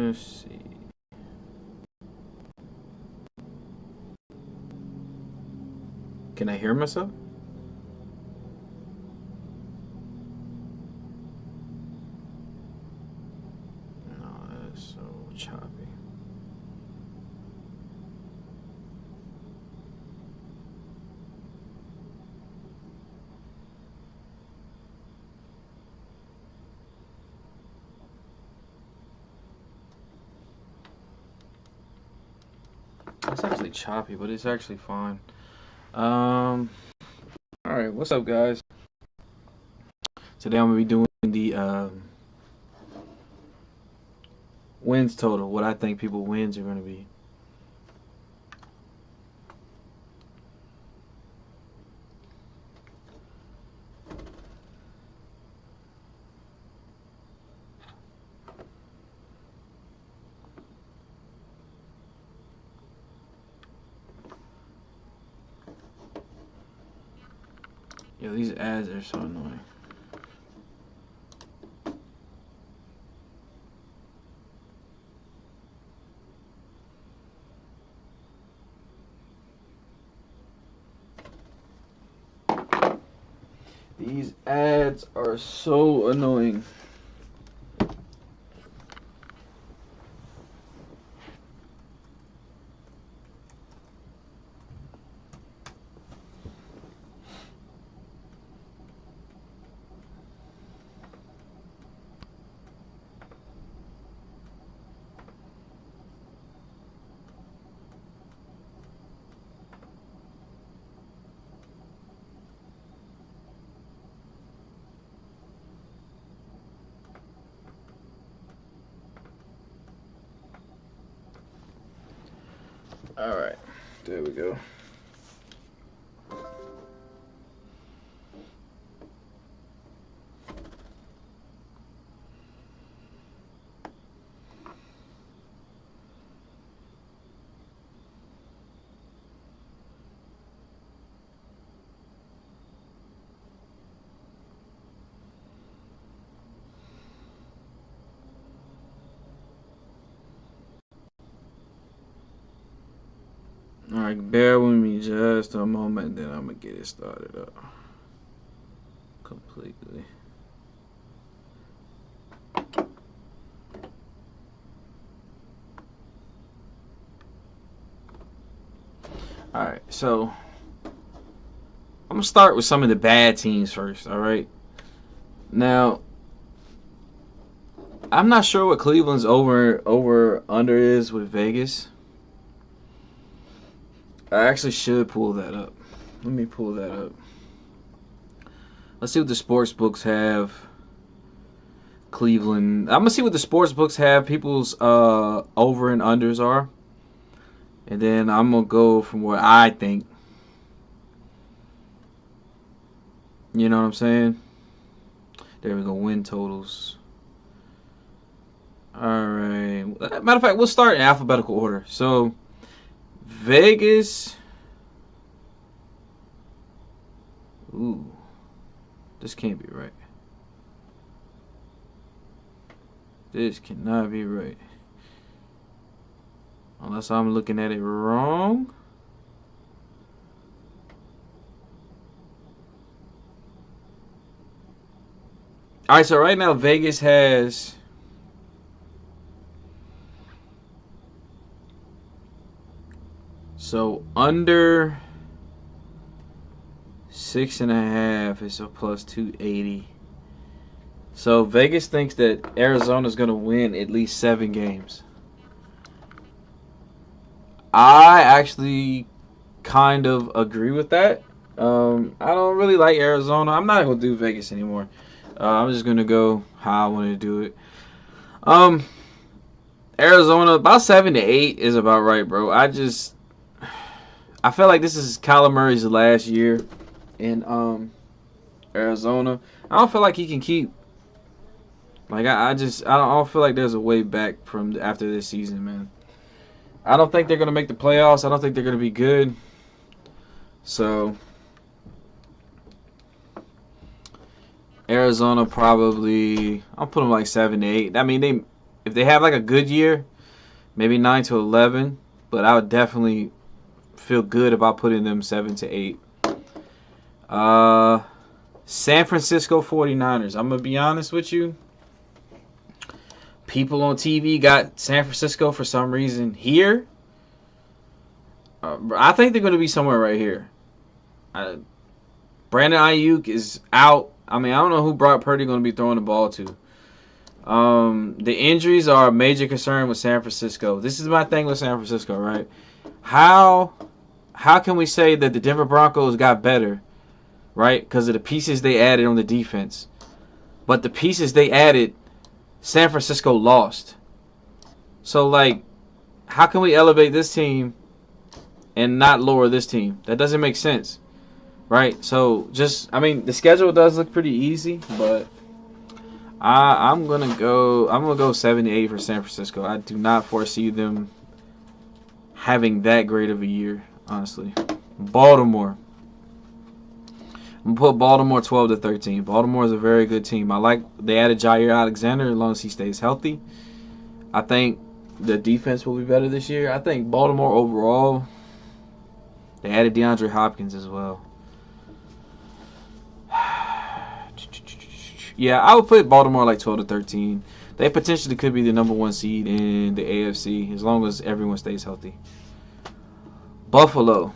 Let's see. Can I hear myself? No, that's so choppy. It's actually choppy, but it's actually fine. Um, all right, what's up, guys? Today I'm gonna be doing the wins total. What I think people wins are gonna be. Yo, these ads are so annoying. These ads are so annoying. All right, there we go. All right, bear with me just a moment, then I'm gonna get it started up completely. All right, so I'm gonna start with some of the bad teams first. All right, now I'm not sure what Cleveland's over under is with Vegas. I actually should pull that up. Let me pull that up. Let's see what the sports books have. Cleveland. I'm gonna see what the sports books have. People's over and unders are, and then I'm gonna go from what I think. You know what I'm saying? There we go. Win totals. All right. Matter of fact, we'll start in alphabetical order. So Vegas. Ooh, this can't be right. This cannot be right. Unless I'm looking at it wrong. All right, so right now Vegas has under 6.5 is a plus 280. So Vegas thinks that Arizona's gonna win at least 7 games. I actually kind of agree with that. I don't really like Arizona. I'm not gonna do Vegas anymore. I'm just gonna go how I want to do it. Um, Arizona about 7 to 8 is about right, bro. I feel like this is Kyler Murray's last year in Arizona. I don't feel like he can keep. Like I don't feel like there's a way back from after this season, man. I don't think they're gonna make the playoffs. I don't think they're gonna be good. So Arizona probably I'll put them like 7 to 8. I mean if they have like a good year, maybe 9 to 11. But I would definitely feel good about putting them 7 to 8. San Francisco 49ers. I'm going to be honest with you. People on TV got San Francisco for some reason here. I think they're going to be somewhere right here. Brandon Ayuk is out. I mean, I don't know who Brock Purdy going to be throwing the ball to. The injuries are a major concern with San Francisco. This is my thing with San Francisco, right? How can we say that the Denver Broncos got better, right? Because of the pieces they added on the defense. But the pieces they added, San Francisco lost. So, like, how can we elevate this team and not lower this team? That doesn't make sense, right? So, the schedule does look pretty easy, but I'm gonna go 7-8 for San Francisco. I do not foresee them having that great of a year, honestly. Baltimore. I'm gonna put Baltimore 12 to 13. Baltimore is a very good team. They added Jair Alexander as long as he stays healthy. I think the defense will be better this year. I think Baltimore overall. They added DeAndre Hopkins as well. Yeah, I would put Baltimore like 12 to 13. They potentially could be the number 1 seed in the AFC as long as everyone stays healthy. Buffalo.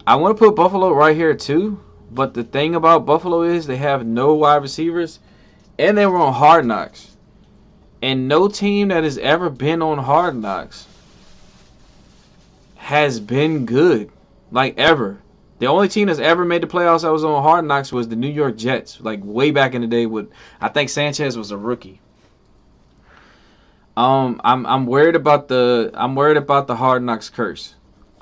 I want to put Buffalo right here too, but the thing about Buffalo is they have no wide receivers, and they were on Hard Knocks. And no team that has ever been on Hard Knocks has been good, like ever. The only team that's ever made the playoffs that was on Hard Knocks was the New York Jets, like way back in the day. I think Sanchez was a rookie. I'm worried about the Hard Knocks curse,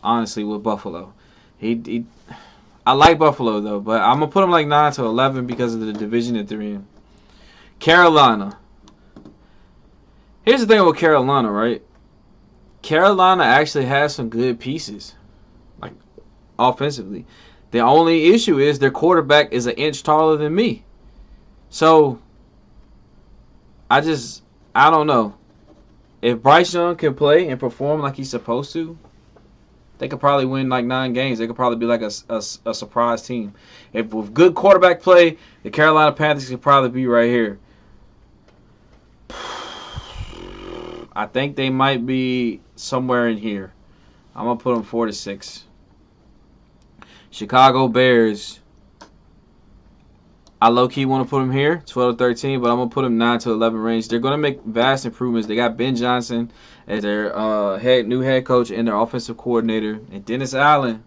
honestly, with Buffalo. I like Buffalo though, but I'm gonna put them like 9 to 11 because of the division that they're in. Carolina. Here's the thing with Carolina, right? Carolina actually has some good pieces, like offensively. The only issue is their quarterback is an inch taller than me. So I don't know. If Bryce Young can play and perform like he's supposed to, they could probably win like 9 games. They could probably be like a surprise team. If with good quarterback play, the Carolina Panthers could probably be right here. I think they might be somewhere in here. I'm going to put them 4 to 6. Chicago Bears. I low-key want to put them here, 12 to 13, but I'm going to put them 9 to 11 range. They're going to make vast improvements. They got Ben Johnson as their new head coach and their offensive coordinator. And Dennis Allen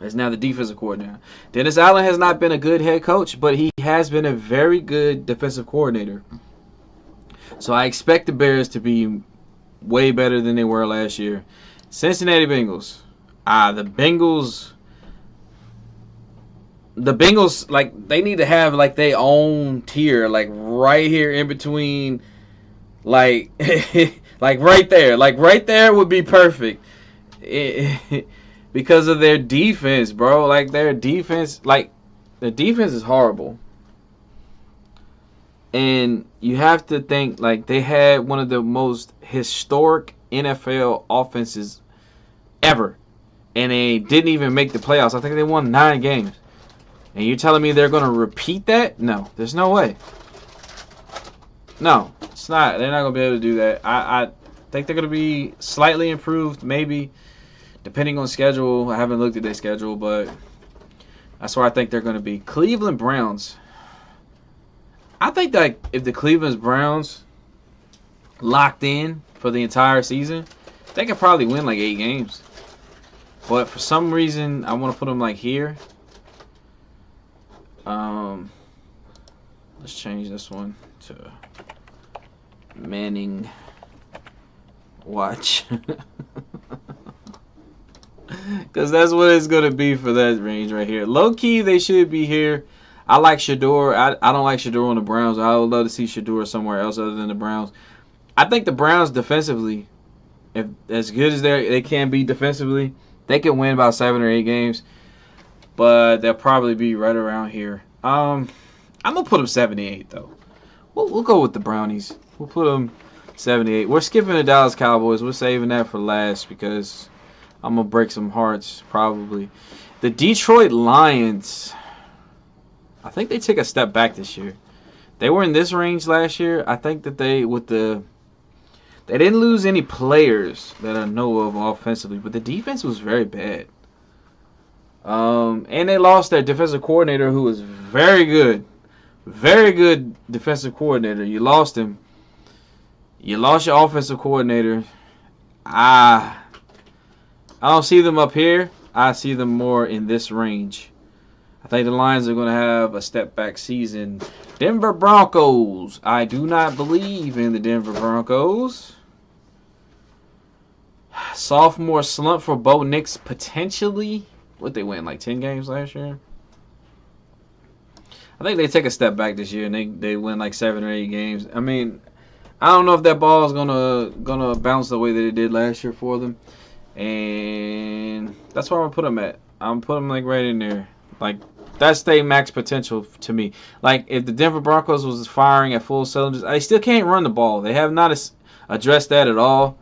is now the defensive coordinator. Dennis Allen has not been a good head coach, but he has been a very good defensive coordinator. So I expect the Bears to be way better than they were last year. Cincinnati Bengals. The Bengals, like, they need to have like their own tier, like right here in between, like like right there. Like right there would be perfect. Because of their defense, bro. Like their defense is horrible. And you have to think, like, they had one of the most historic NFL offenses ever. And they didn't even make the playoffs. I think they won 9 games. And you're telling me they're going to repeat that? No, there's no way. No, it's not. They're not going to be able to do that. I think they're going to be slightly improved, maybe, depending on schedule. I haven't looked at their schedule, but that's where I think they're going to be. Cleveland Browns. I think that if the Cleveland Browns locked in for the entire season, they could probably win like 8 games. But for some reason, I want to put them like here. Let's change this one to Manning Watch. Because that's what it's going to be for that range right here. Low-key, they should be here. I like Shador. I don't like Shador on the Browns. I would love to see Shador somewhere else other than the Browns. I think the Browns defensively, if as good as they can be defensively, they can win about 7 or 8 games. But they'll probably be right around here. I'm going to put them 78, though. We'll go with the Brownies. We'll put them 78. We're skipping the Dallas Cowboys. We're saving that for last because I'm gonna break some hearts probably. The Detroit Lions. I think they take a step back this year. They were in this range last year. I think that they didn't lose any players that I know of offensively, but the defense was very bad. And they lost their defensive coordinator, who was very good defensive coordinator. You lost him. You lost your offensive coordinator. I don't see them up here. I see them more in this range. I think the Lions are going to have a step back season. Denver Broncos. I do not believe in the Denver Broncos. Sophomore slump for Bo Nix potentially. What, they win like 10 games last year? I think they take a step back this year and they win like 7 or 8 games. I mean, I don't know if that ball is gonna bounce the way that it did last year for them. And that's where I'm gonna put them at. I'm putting them like right in there. Like, that's their max potential to me. Like, if the Denver Broncos was firing at full cylinders, they still can't run the ball. They have not addressed that at all.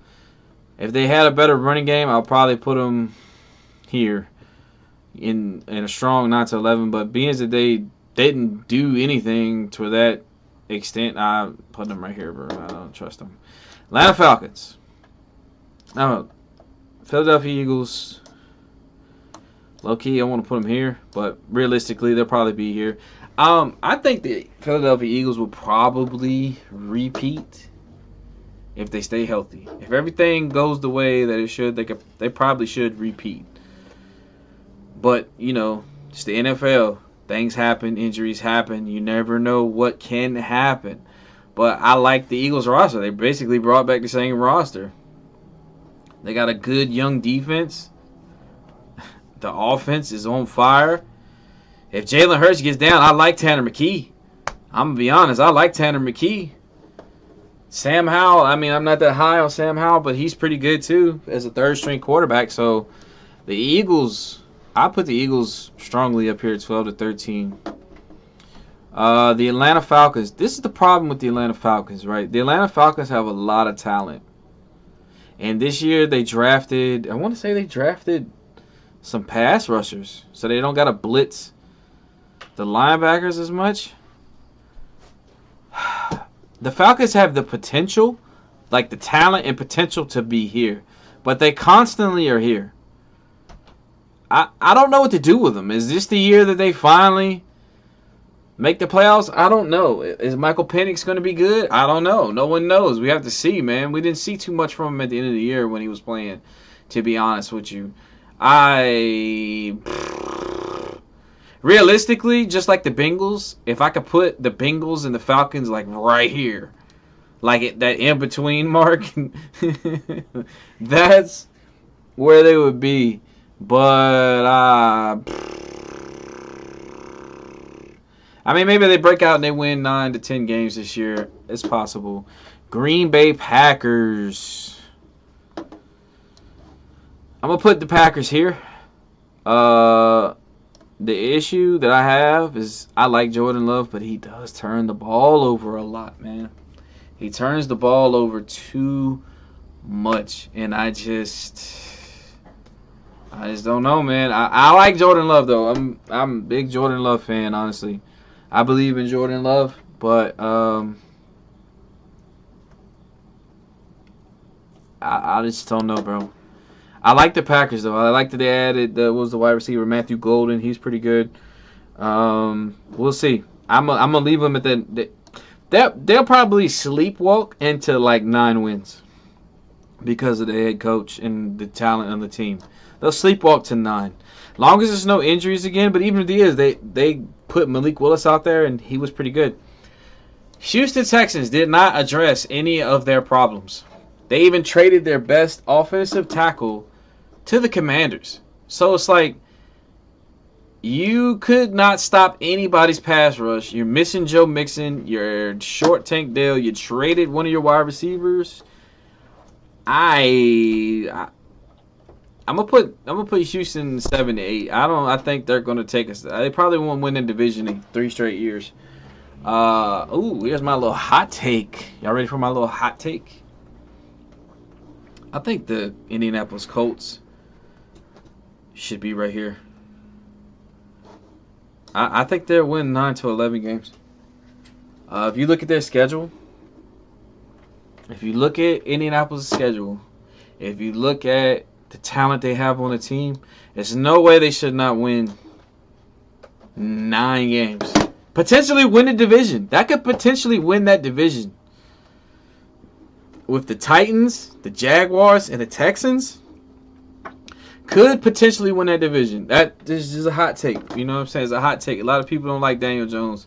If they had a better running game, I'll probably put them here in a strong 9-11. But being that they didn't do anything to that extent, I put them right here, bro. I don't trust them. Atlanta Falcons. Philadelphia Eagles. Low-key, I want to put them here, but realistically, they'll probably be here. I think the Philadelphia Eagles will probably repeat if they stay healthy. If everything goes the way that it should, they probably should repeat. But, you know, it's the NFL. Things happen, injuries happen. You never know what can happen. But I like the Eagles roster. They basically brought back the same roster. They got a good young defense. The offense is on fire. If Jalen Hurts gets down, I like Tanner McKee. I'm going to be honest. I like Tanner McKee. Sam Howell, I mean, I'm not that high on Sam Howell, but he's pretty good too as a third-string quarterback. So the Eagles, I put the Eagles strongly up here at 12-13. The Atlanta Falcons. This is the problem with the Atlanta Falcons, right? The Atlanta Falcons have a lot of talent. And this year they drafted, I want to say they drafted some pass rushers. So they don't got to blitz the linebackers as much. The Falcons have the potential, like the talent and potential to be here. But they constantly are here. I don't know what to do with them. Is this the year that they finally make the playoffs? I don't know. Is Michael Penix going to be good? I don't know. No one knows. We have to see, man. We didn't see too much from him at the end of the year when he was playing, to be honest with you. Realistically, just like the Bengals, if I could put the Bengals and the Falcons like right here, like that in-between mark, that's where they would be. But, I mean, maybe they break out and they win 9 to 10 games this year. It's possible. Green Bay Packers. I'm going to put the Packers here. The issue that I have is I like Jordan Love, but he does turn the ball over a lot, man. He turns the ball over too much, and I just don't know, man. I like Jordan Love though. I'm a big Jordan Love fan, honestly. I believe in Jordan Love, but I just don't know, bro. I like the Packers though. I like that they added the wide receiver Matthew Golden. He's pretty good. We'll see. I'm gonna leave them at they'll probably sleepwalk into like 9 wins because of the head coach and the talent on the team. They'll sleepwalk to 9. Long as there's no injuries again, but even if there is, they put Malik Willis out there and he was pretty good. Houston Texans did not address any of their problems. They even traded their best offensive tackle to the Commanders. So it's like you could not stop anybody's pass rush. You're missing Joe Mixon. You're short Tank Dell. You traded one of your wide receivers. I'm gonna put Houston 7-8. I think they're gonna take us. They probably won't win the division in 3 straight years. Here's my little hot take. Y'all ready for my little hot take? I think the Indianapolis Colts should be right here. I think they'll win 9 to 11 games. If you look at their schedule, if you look at Indianapolis' schedule, if you look at the talent they have on the team, there's no way they should not win 9 games. Potentially win the division. That could potentially win that division. With the Titans, the Jaguars, and the Texans, could potentially win that division. That is just a hot take. You know what I'm saying? It's a hot take. A lot of people don't like Daniel Jones.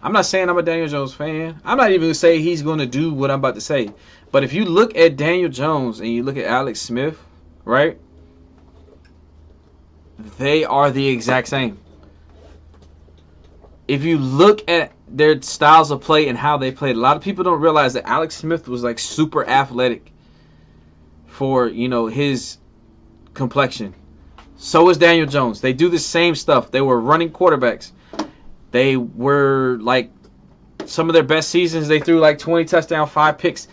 I'm not saying I'm a Daniel Jones fan. I'm not even going to say he's going to do what I'm about to say. But if you look at Daniel Jones and you look at Alex Smith, right? They are the exact same. If you look at their styles of play and how they played, a lot of people don't realize that Alex Smith was like super athletic for, his complexion. So is Daniel Jones. They do the same stuff. They were running quarterbacks. They were like some of their best seasons. They threw like 20 touchdowns, 5 picks.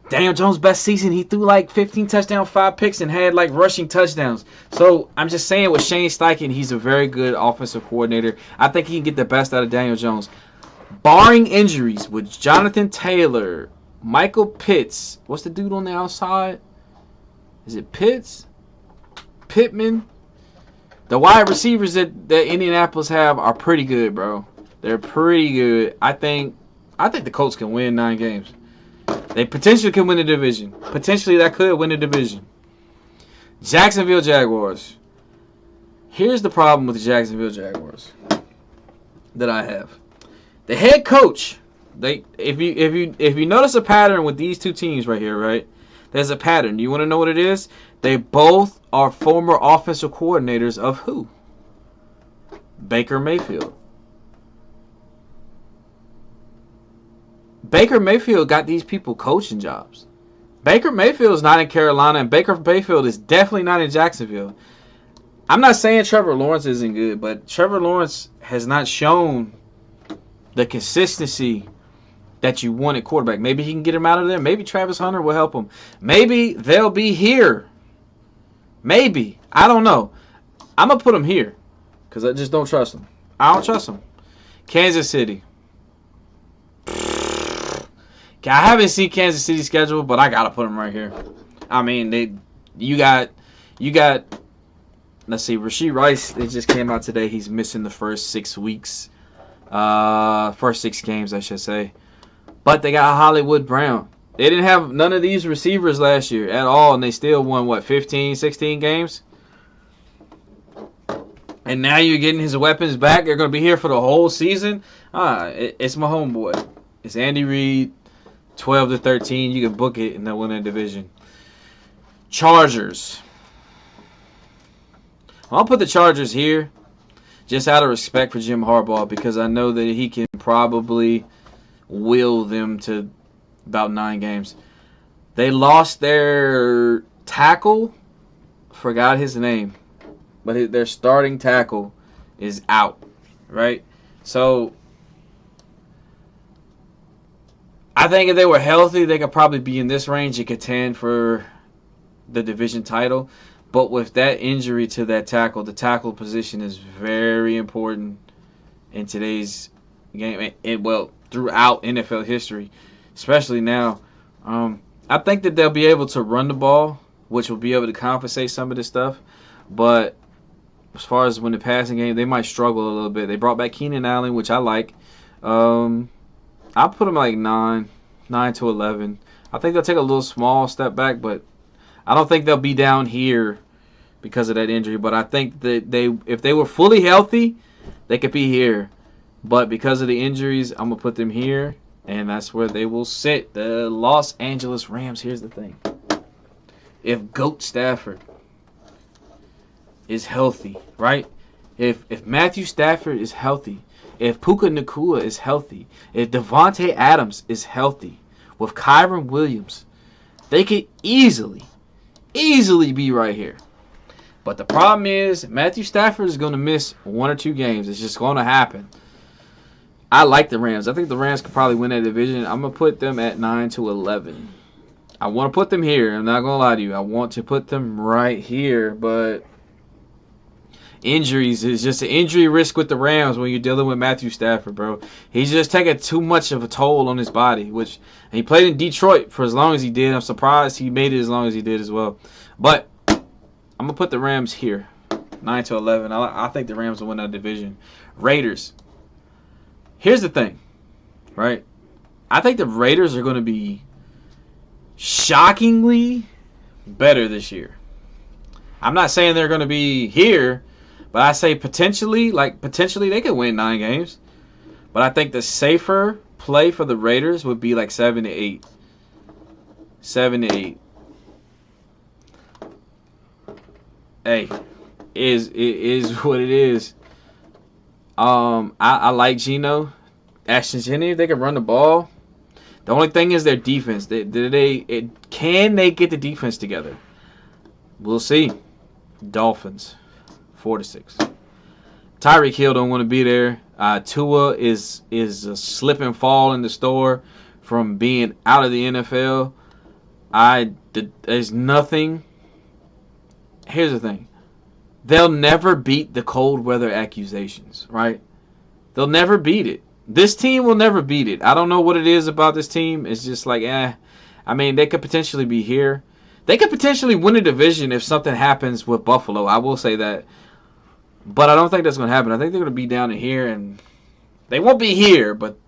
Daniel Jones' best season, he threw like 15 touchdowns, 5 picks, and had like rushing touchdowns. So I'm just saying with Shane Steichen, he's a very good offensive coordinator. I think he can get the best out of Daniel Jones. Barring injuries with Jonathan Taylor, Michael Pitts. What's the dude on the outside? Is it Pitts? Pittman? The wide receivers that Indianapolis have are pretty good, bro. They're pretty good. I think the Colts can win 9 games. They potentially can win the division. Potentially that could win the division. Jacksonville Jaguars. Here's the problem with the Jacksonville Jaguars that I have. The head coach. If you notice a pattern with these two teams right here, right? There's a pattern. Do you want to know what it is? They both are former offensive coordinators of who? Baker Mayfield. Baker Mayfield got these people coaching jobs. Baker Mayfield is not in Carolina, and Baker Mayfield is definitely not in Jacksonville. I'm not saying Trevor Lawrence isn't good, but Trevor Lawrence has not shown the consistency that you want at quarterback. Maybe he can get him out of there. Maybe Travis Hunter will help him. Maybe they'll be here. Maybe. I don't know. I'm going to put him here because I just don't trust him. I don't trust him. Kansas City. I haven't seen Kansas City's schedule, but I got to put him right here. I mean, you got let's see, Rashee Rice, it just came out today. He's missing the first 6 weeks. First 6 games, I should say. But they got Hollywood Brown. They didn't have none of these receivers last year at all, and they still won, 15, 16 games? And now you're getting his weapons back. They're going to be here for the whole season. It's my homeboy. It's Andy Reid, 12 to 13. You can book it, and they'll win that division. Chargers. I'll put the Chargers here just out of respect for Jim Harbaugh because I know that he can probably will them to about 9 games. They lost their tackle. Forgot his name. But their starting tackle is out. Right? So, I think if they were healthy, they could probably be in this range and contend for the division title. But with that injury to that tackle, the tackle position is very important in today's game. And throughout NFL history, especially now. I think that they'll be able to run the ball, which will be able to compensate some of this stuff. But as far as when the passing game, they might struggle a little bit. They brought back Keenan Allen, which I like. I'll put them like 9 to 11. I think they'll take a little small step back, but I don't think they'll be down here because of that injury. But I think that if they were fully healthy, they could be here. But because of the injuries, I'm going to put them here, and that's where they will sit. The Los Angeles Rams, here's the thing. If Goat Stafford is healthy, right? If Matthew Stafford is healthy, if Puka Nacua is healthy, if Devontae Adams is healthy, with Kyron Williams, they could easily be right here. But the problem is Matthew Stafford is going to miss 1 or 2 games. It's just going to happen. I like the Rams. I think the Rams could probably win that division. I'm gonna put them at 9-11. I want to put them here. I'm not gonna lie to you. I want to put them right here, but injuries is just an injury risk with the Rams when you're dealing with Matthew Stafford, bro. He's just taking too much of a toll on his body, which he played in Detroit for as long as he did. I'm surprised he made it as long as he did as well. But I'm gonna put the Rams here, 9-11. I think the Rams will win that division. Raiders. Here's the thing, right? I think the Raiders are gonna be shockingly better this year. I'm not saying they're going to be here, but I say potentially they could win 9 games. But I think the safer play for the Raiders would be like 7-8. 7-8. Hey, it is what it is. I like Geno. Ashton Jennings, they can run the ball. The only thing is their defense. Can they get the defense together? We'll see. Dolphins, 4-6. Tyreek Hill don't want to be there. Tua is a slip and fall in the store from being out of the NFL. There's nothing. Here's the thing. They'll never beat the cold weather accusations, right? They'll never beat it. This team will never beat it. I don't know what it is about this team. It's just like, I mean, they could potentially be here. They could potentially win a division if something happens with Buffalo. I will say that. But I don't think that's going to happen. I think they're going to be down in here. And they won't be here, but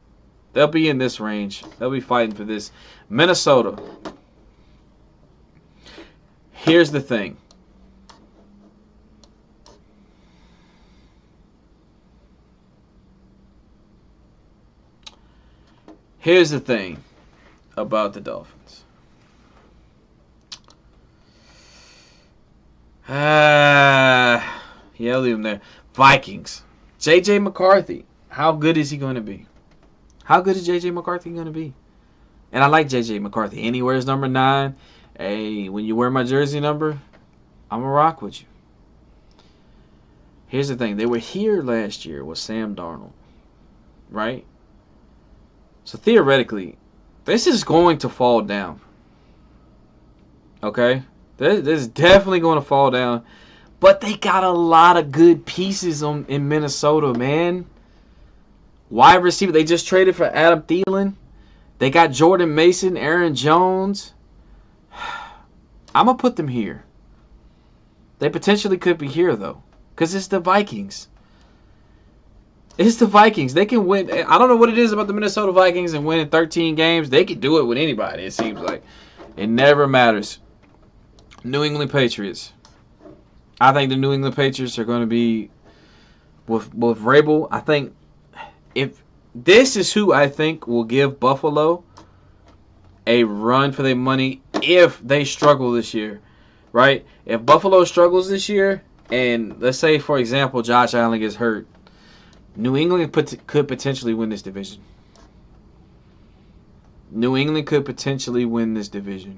they'll be in this range. They'll be fighting for this. Minnesota. Here's the thing. Here's the thing about the Dolphins. Yeah, leave him there. Vikings. J.J. McCarthy. How good is he going to be? How good is J.J. McCarthy going to be? And I like J.J. McCarthy. And he wears number 9. Hey, when you wear my jersey number, I'm going to rock with you. Here's the thing. They were here last year with Sam Darnold. Right? So theoretically, this is going to fall down. Okay? This is definitely going to fall down. But they got a lot of good pieces in Minnesota, man. Wide receiver. They just traded for Adam Thielen. They got Jordan Mason, Aaron Jones. I'm going to put them here. They potentially could be here, though. Because it's the Vikings. It's the Vikings. They can win. I don't know what it is about the Minnesota Vikings and winning 13 games. They can do it with anybody, it seems like. It never matters. New England Patriots. I think the New England Patriots are going to be with Vrabel. I think if this is who I think will give Buffalo a run for their money if they struggle this year, right? If Buffalo struggles this year, and let's say, for example, Josh Allen gets hurt, New England could potentially win this division. New England could potentially win this division.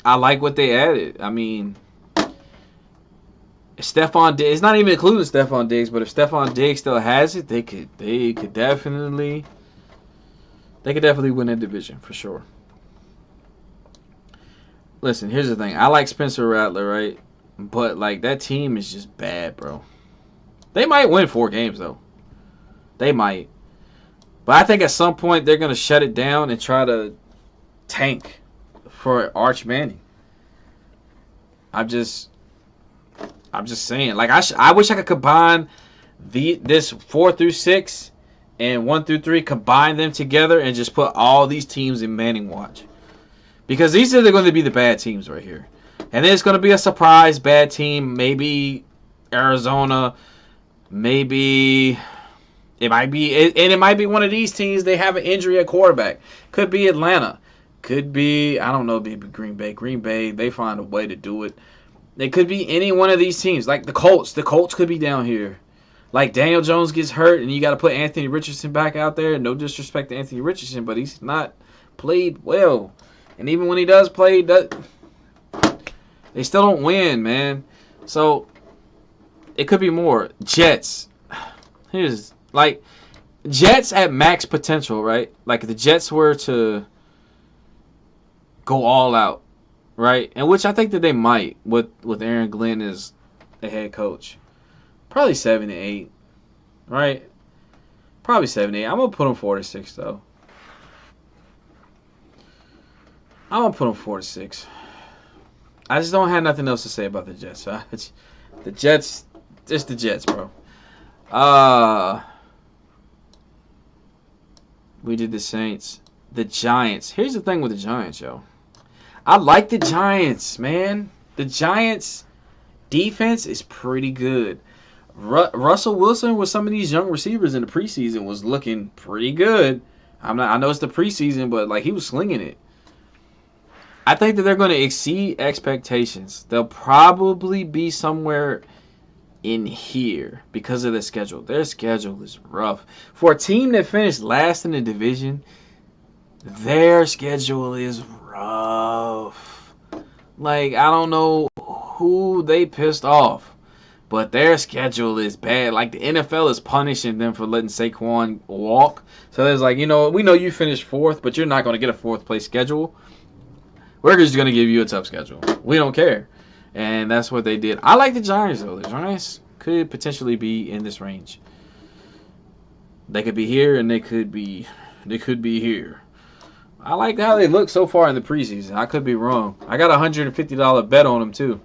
I like what they added. I mean, Stephon Diggs, it's not even including Stephon Diggs, but if Stephon Diggs still has it, they could definitely win that division for sure. Listen, here's the thing. I like Spencer Rattler, right? But like that team is just bad, bro. They might win 4 games though. They might. But I think at some point they're gonna shut it down and try to tank for Arch Manning. I'm just saying. Like I wish I could combine this 4 through 6 and 1 through 3, combine them together and just put all these teams in Manning watch. Because these are going to be the bad teams right here. And then it's going to be a surprise bad team. Maybe Arizona. Maybe it might be one of these teams. They have an injury at quarterback. Could be Atlanta. Could be, I don't know, maybe Green Bay. Green Bay, they find a way to do it. It could be any one of these teams. Like the Colts. The Colts could be down here. Like Daniel Jones gets hurt and you got to put Anthony Richardson back out there. No disrespect to Anthony Richardson, but he's not played well. And even when he does play, they still don't win, man. So It could be more. Jets. Here's like Jets at max potential, right? Like if the Jets were to go all out, right? And which I think that they might with Aaron Glenn as the head coach. Probably 7-8, right? Probably 7-8. I'm gonna put them 4-6 though. I'm gonna put them 4-6. I just don't have nothing else to say about the Jets. The Jets, just the Jets, bro. We did the Saints. The Giants. Here's the thing with the Giants, yo. I like the Giants, man. The Giants defense is pretty good. Russell Wilson with some of these young receivers in the preseason was looking pretty good. I know it's the preseason, but like he was slinging it. I think that they're going to exceed expectations. They'll probably be somewhere in here because of their schedule. Their schedule is rough. For a team that finished last in the division, their schedule is rough. Like, I don't know who they pissed off, but their schedule is bad. Like, the NFL is punishing them for letting Saquon walk. So there's like, we know you finished fourth, but you're not going to get a fourth place schedule. We're just going to give you a tough schedule. We don't care. And that's what they did. I like the Giants, though. The Giants could potentially be in this range. They could be here, and they could be here. I like how they look so far in the preseason. I could be wrong. I got a $150 bet on them, too,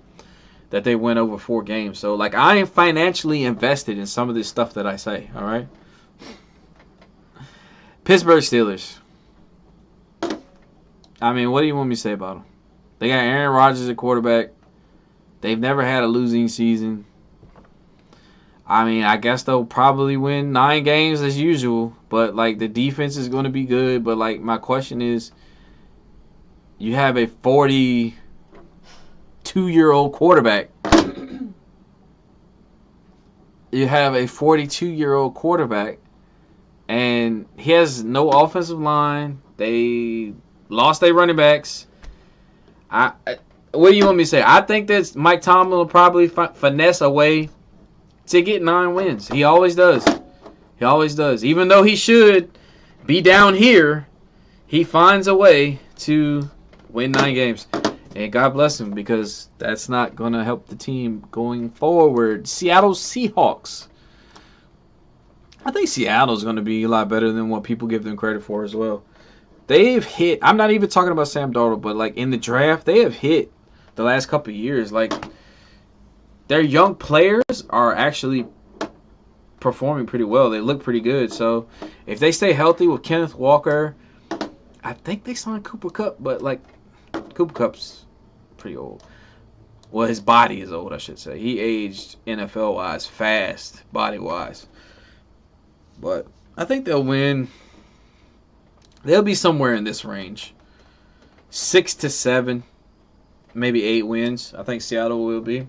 that they win over 4 games. So, like, I am financially invested in some of this stuff that I say, all right? Pittsburgh Steelers. I mean, what do you want me to say about them? They got Aaron Rodgers at quarterback. They've never had a losing season. I mean, I guess they'll probably win 9 games as usual. But, like, the defense is going to be good. But, like, my question is, you have a 42-year-old quarterback. You have a 42-year-old quarterback. And he has no offensive line. They lost their running backs. What do you want me to say? I think that Mike Tomlin will probably finesse a way to get 9 wins. He always does. He always does. Even though he should be down here, he finds a way to win 9 games. And God bless him, because that's not going to help the team going forward. Seattle Seahawks. I think Seattle's going to be a lot better than what people give them credit for as well. They've hit, I'm not even talking about Sam Darnold, but like in the draft, they have hit the last couple of years. Like, their young players are actually performing pretty well. They look pretty good. So if they stay healthy with Kenneth Walker, I think they signed Cooper Kupp, but like Cooper Kupp's pretty old. Well, his body is old, I should say. He aged NFL-wise fast, body-wise. But I think they'll win. They'll be somewhere in this range. 6 to 7, maybe 8 wins. I think Seattle will be.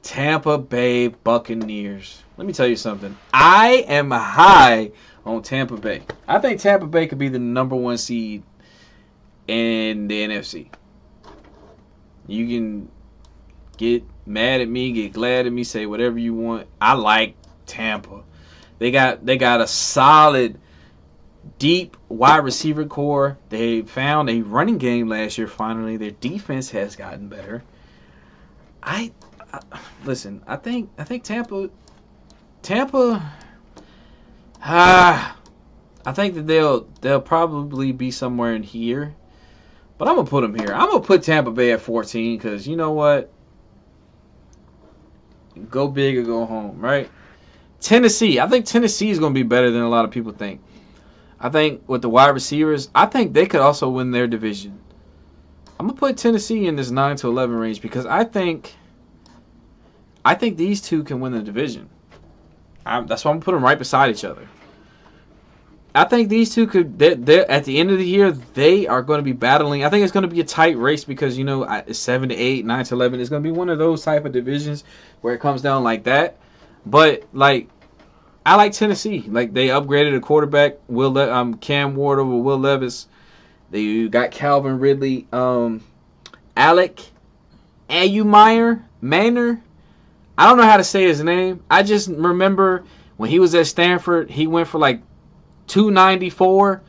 Tampa Bay Buccaneers. Let me tell you something. I am high on Tampa Bay. I think Tampa Bay could be the number 1 seed in the NFC. You can get mad at me, get glad at me, say whatever you want. I like Tampa. They got a solid, deep wide receiver core. They found a running game last year. Finally, their defense has gotten better. Listen. I think Tampa. I think that they'll probably be somewhere in here, but I'm gonna put them here. I'm gonna put Tampa Bay at 14 because you know what? Go big or go home, right? Tennessee. I think Tennessee is gonna be better than a lot of people think. I think with the wide receivers, I think they could also win their division. I'm gonna put Tennessee in this 9 to 11 range because I think these two can win the division. That's why I'm gonna put them right beside each other. I think these two could. They're at the end of the year, they are going to be battling. I think it's going to be a tight race because 7 to 8, 9 to 11 is going to be one of those type of divisions where it comes down like that. But like, I like Tennessee. Like, they upgraded a quarterback, Cam Ward over Will Levis. They got Calvin Ridley, Alec Manor. I don't know how to say his name. I just remember when he was at Stanford, he went for like 294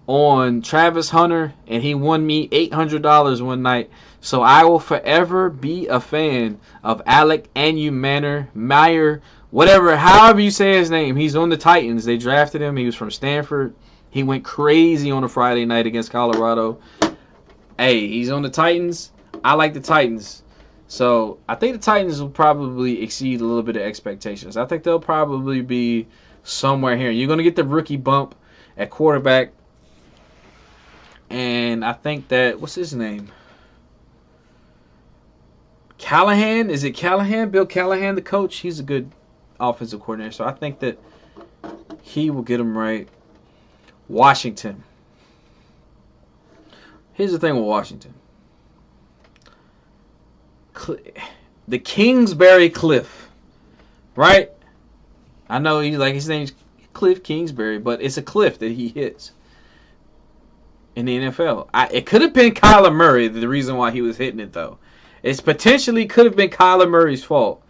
on Travis Hunter, and he won me $800 one night. So I will forever be a fan of Alec Meyer, whatever, however you say his name. He's on the Titans. They drafted him. He was from Stanford. He went crazy on a Friday night against Colorado. Hey, he's on the Titans. I like the Titans. So I think the Titans will probably exceed a little bit of expectations. I think they'll probably be somewhere here. You're going to get the rookie bump at quarterback. And I think that, what's his name? Callahan? Is it Callahan? Bill Callahan, the coach? He's a good offensive coordinator. So I think that he will get them right. Washington. Here's the thing with Washington. The Kingsbury Cliff. Right? I know his name's Cliff Kingsbury, but it's a cliff that he hits in the NFL. It could have been Kyler Murray, the reason why he was hitting it, though. It's potentially could have been Kyler Murray's fault.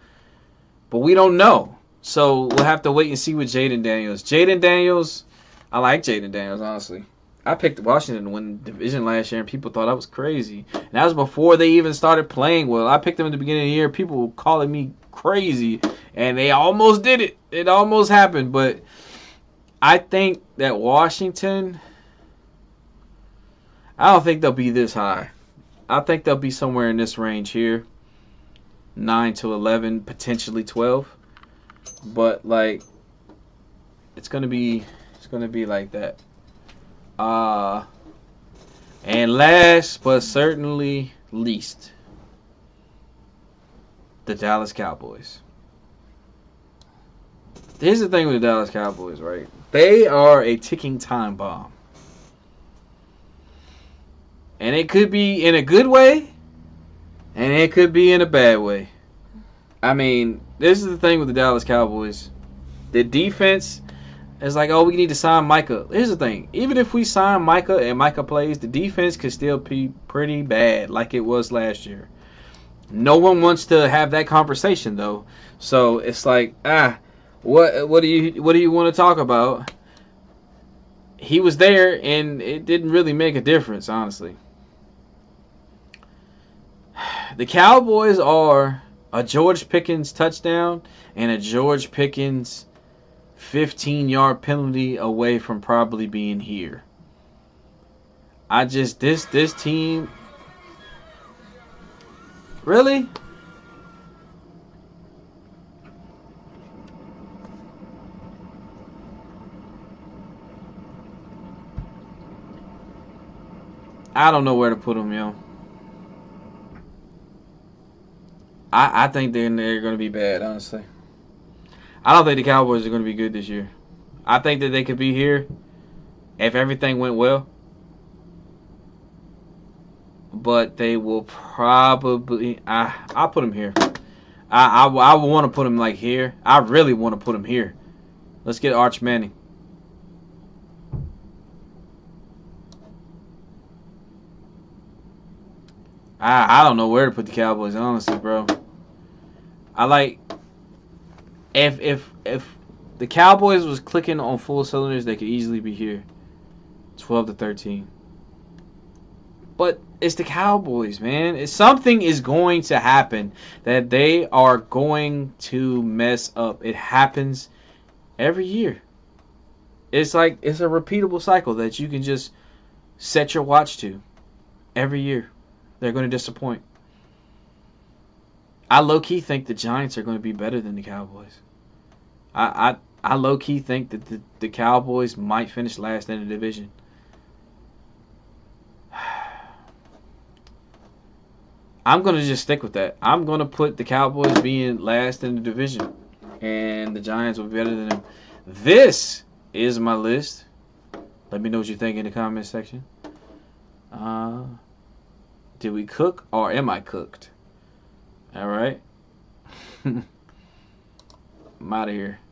But we don't know. So we'll have to wait and see with Jaden Daniels. I like Jaden Daniels, honestly. I picked Washington to win the division last year, and people thought I was crazy. And that was before they even started playing well. I picked them at the beginning of the year. People were calling me crazy, and they almost did it. It almost happened. But I think that Washington, I don't think they'll be this high. I think they'll be somewhere in this range here. 9 to 11, potentially 12. But, like, it's going to be like that. And last but certainly least, the Dallas Cowboys. Here's the thing with the Dallas Cowboys, right? They are a ticking time bomb. And it could be in a good way, and it could be in a bad way. I mean, this is the thing with the Dallas Cowboys. The defense is like, oh, we need to sign Micah. Here's the thing. Even if we sign Micah and Micah plays, the defense could still be pretty bad like it was last year. No one wants to have that conversation, though. So it's like, what do you want to talk about? He was there, and it didn't really make a difference, honestly. The Cowboys are a George Pickens touchdown and a George Pickens 15-yard penalty away from probably being here. This team, really? I don't know where to put them, yo. I think they're going to be bad, honestly. I don't think the Cowboys are going to be good this year. I think that they could be here if everything went well. But they will probably... I'll put them here. I want to put them like here. I really want to put them here. Let's get Arch Manning. I don't know where to put the Cowboys, honestly, bro. I like... If the Cowboys was clicking on full cylinders, they could easily be here. 12 to 13. But it's the Cowboys, man. Something is going to happen that they are going to mess up. It happens every year. It's like it's a repeatable cycle that you can just set your watch to. Every year, they're going to disappoint. I low-key think the Giants are going to be better than the Cowboys. I low-key think that the Cowboys might finish last in the division. I'm going to just stick with that. I'm going to put the Cowboys being last in the division. And the Giants will be better than them. This is my list. Let me know what you think in the comment section. Did we cook or am I cooked? All right. I'm out of here.